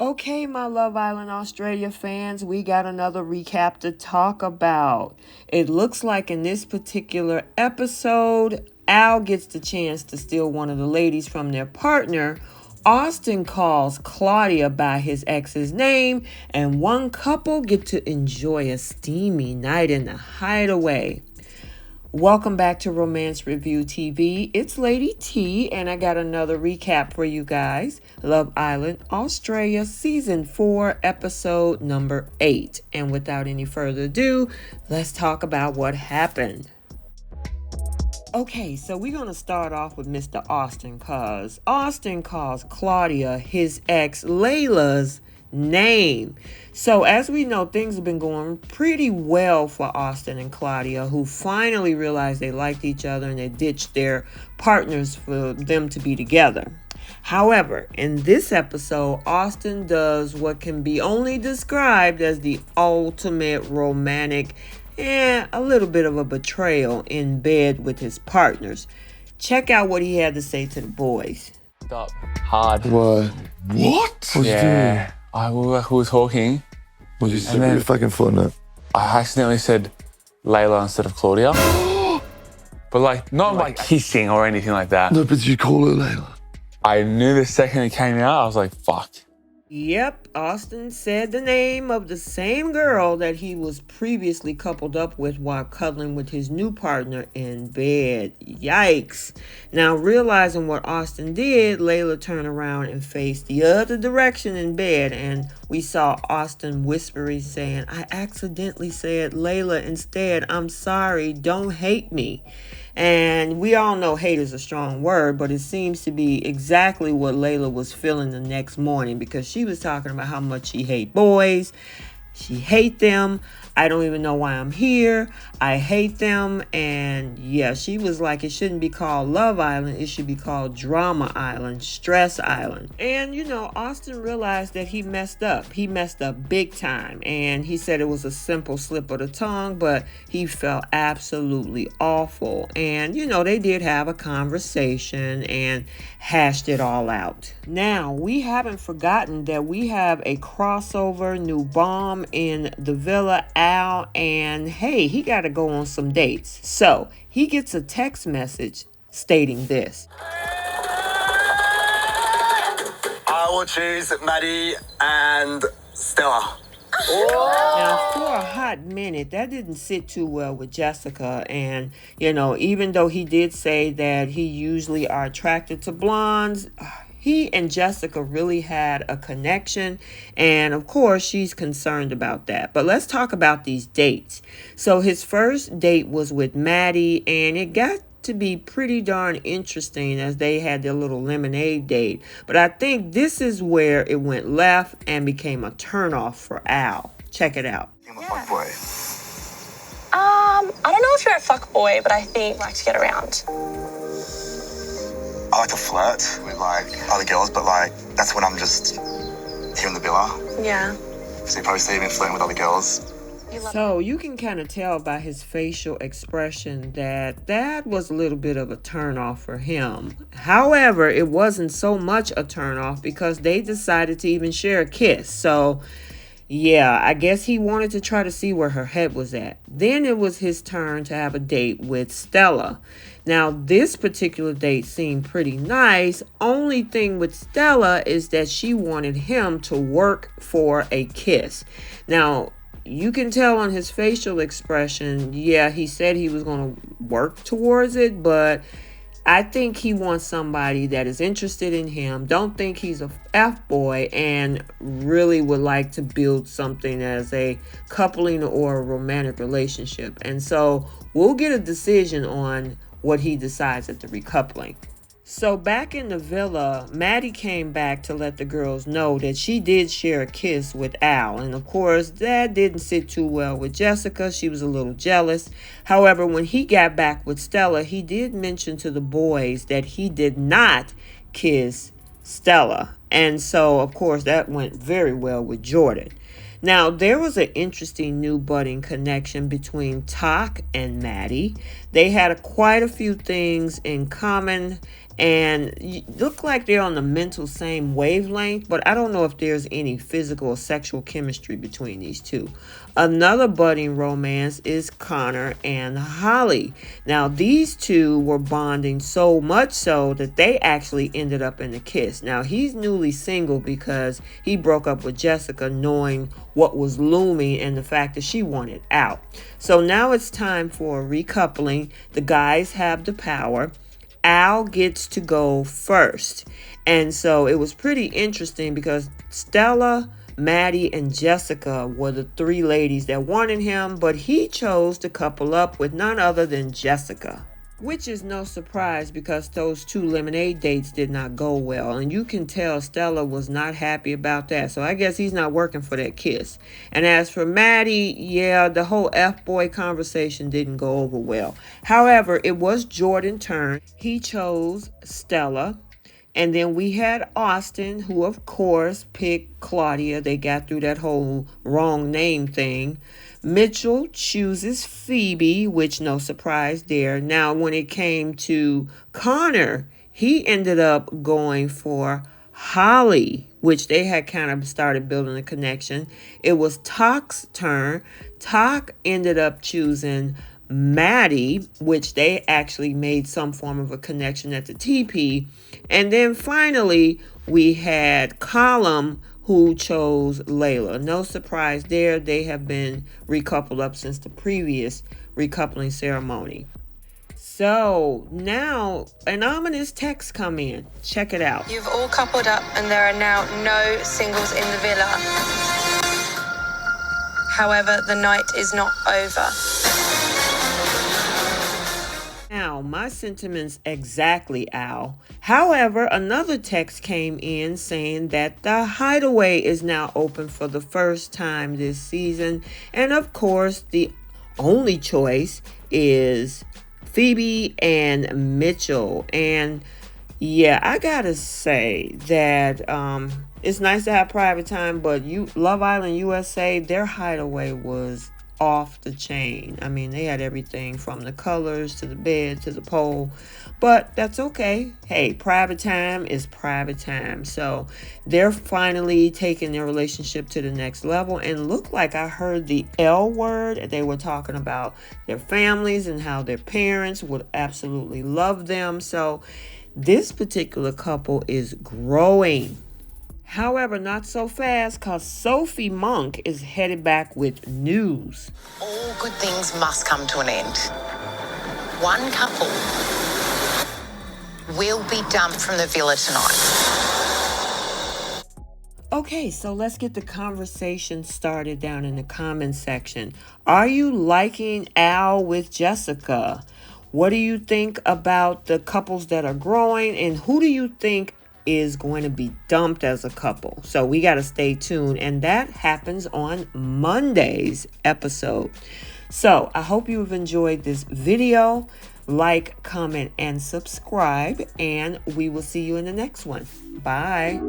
Okay, my Love Island Australia fans, we got another recap to talk about. It looks like in this particular episode, Al gets the chance to steal one of the ladies from their partner. Austin calls Claudia by his ex's name, and one couple get to enjoy a steamy night in the Hideaway. Welcome back to Romance Review TV. It's Lady T, and I got another recap for you guys. Love Island, Australia, Season 4, Episode number 8. And without any further ado, let's talk about what happened. Okay, so we're going to start off with Mr. Austin, because Austin calls Claudia, his ex, Layla's name. So as we know, things have been going pretty well for Austin and Claudia, who finally realized they liked each other and they ditched their partners for them to be together. However, in this episode, Austin does what can be only described as the ultimate romantic and a little bit of a betrayal in bed with his partners. Check out what he had to say to the boys. Up hard. What? What's he doing? We were talking. What did you say? You're fucking floating up. I accidentally said Layla instead of Claudia. But not like kissing or anything like that. No, but did you call her Layla? I knew the second it came out, I was like, fuck. Yep, Austin said the name of the same girl that he was previously coupled up with while cuddling with his new partner in bed. Yikes. Now, realizing what Austin did, Layla turned around and faced the other direction in bed, and we saw Austin whispering saying, "I accidentally said Layla instead. I'm sorry. Don't hate me." And we all know hate is a strong word, but it seems to be exactly what Layla was feeling the next morning, because she was talking about how much she hate boys. She hate them. I don't even know why I'm here. I hate them. And yeah, she was like, it shouldn't be called Love Island. It should be called Drama Island, Stress Island. And Austin realized that he messed up. He messed up big time. And he said it was a simple slip of the tongue, but he felt absolutely awful. And they did have a conversation and hashed it all out. Now, we haven't forgotten that we have a crossover new bomb in the villa, Al, and hey, he got to go on some dates. So he gets a text message stating this. I will choose Maddie and Stella. Now, for a hot minute, that didn't sit too well with Jessica. And, even though he did say that he usually are attracted to blondes, he and Jessica really had a connection. And, of course, she's concerned about that. But let's talk about these dates. So his first date was with Maddie, and it got to be pretty darn interesting as they had their little lemonade date. But I think this is where it went left and became a turnoff for Al. Check it out. I'm a fuckboy. I don't know if you're a fuckboy, but I think you like to get around. I like to flirt with other girls, but that's when I'm just here in the villa. Yeah. So you probably see me flirting with other girls. So you can kind of tell by his facial expression that was a little bit of a turnoff for him. However, it wasn't so much a turnoff because they decided to even share a kiss. So yeah, I guess he wanted to try to see where her head was at. Then it was his turn to have a date with Stella. Now, this particular date seemed pretty nice. Only thing with Stella is that she wanted him to work for a kiss. Now, you can tell on his facial expression, yeah, he said he was going to work towards it, but I think he wants somebody that is interested in him, don't think he's a F-boy, and really would like to build something as a coupling or a romantic relationship. And so we'll get a decision on what he decides at the recoupling. So back in the villa, Maddie came back to let the girls know that she did share a kiss with Al. And of course, that didn't sit too well with Jessica. She was a little jealous. However, when he got back with Stella, he did mention to the boys that he did not kiss Stella. And so, of course, that went very well with Jordan. Now, there was an interesting new budding connection between Tak and Maddie. They had quite a few things in common, and look like they're on the mental same wavelength, but I don't know if there's any physical or sexual chemistry between these two. Another budding romance is Connor and Holly. Now, these two were bonding so much so that they actually ended up in a kiss. Now, he's newly single because he broke up with Jessica knowing what was looming and the fact that she wanted out. So now it's time for a recoupling. The guys have the power. Al gets to go first. And so it was pretty interesting because Stella, Maddie, and Jessica were the three ladies that wanted him, but he chose to couple up with none other than Jessica. Which is no surprise because those two lemonade dates did not go well. And you can tell Stella was not happy about that. So I guess he's not working for that kiss. And as for Maddie, yeah, the whole F-boy conversation didn't go over well. However, it was Jordan's turn. He chose Stella. And then we had Austin, who of course picked Claudia. They got through that whole wrong name thing. Mitchell chooses Phoebe, which no surprise there. Now, when it came to Connor, he ended up going for Holly, which they had kind of started building a connection. It was Tak's turn. Tak ended up choosing Maddie, which they actually made some form of a connection at the TP. And then finally, we had Colum, who chose Layla. No surprise there. They have been recoupled up since the previous recoupling ceremony. So now an ominous text come in. Check it out. You've all coupled up and there are now no singles in the villa. However, the night is not over. Now, my sentiments exactly, Al. However, another text came in saying that the Hideaway is now open for the first time this season. And of course, the only choice is Phoebe and Mitchell. And yeah, I gotta say that it's nice to have private time, but Love Island USA, their Hideaway was off the chain. I mean, they had everything from the colors to the bed to the pole, but that's okay. Hey, private time is private time. So they're finally taking their relationship to the next level, and look like I heard the L word. They were talking about their families and how their parents would absolutely love them. So this particular couple is growing. However, not so fast, because Sophie Monk is headed back with news. All good things must come to an end. One couple will be dumped from the villa tonight. Okay, so let's get the conversation started down in the comments section. Are you liking Al with Jessica? What do you think about the couples that are growing? And who do you think is going to be dumped as a couple? So we got to stay tuned, and that happens on Monday's episode. So I hope you've enjoyed this video. Like, comment, and subscribe, and we will see you in the next one. Bye.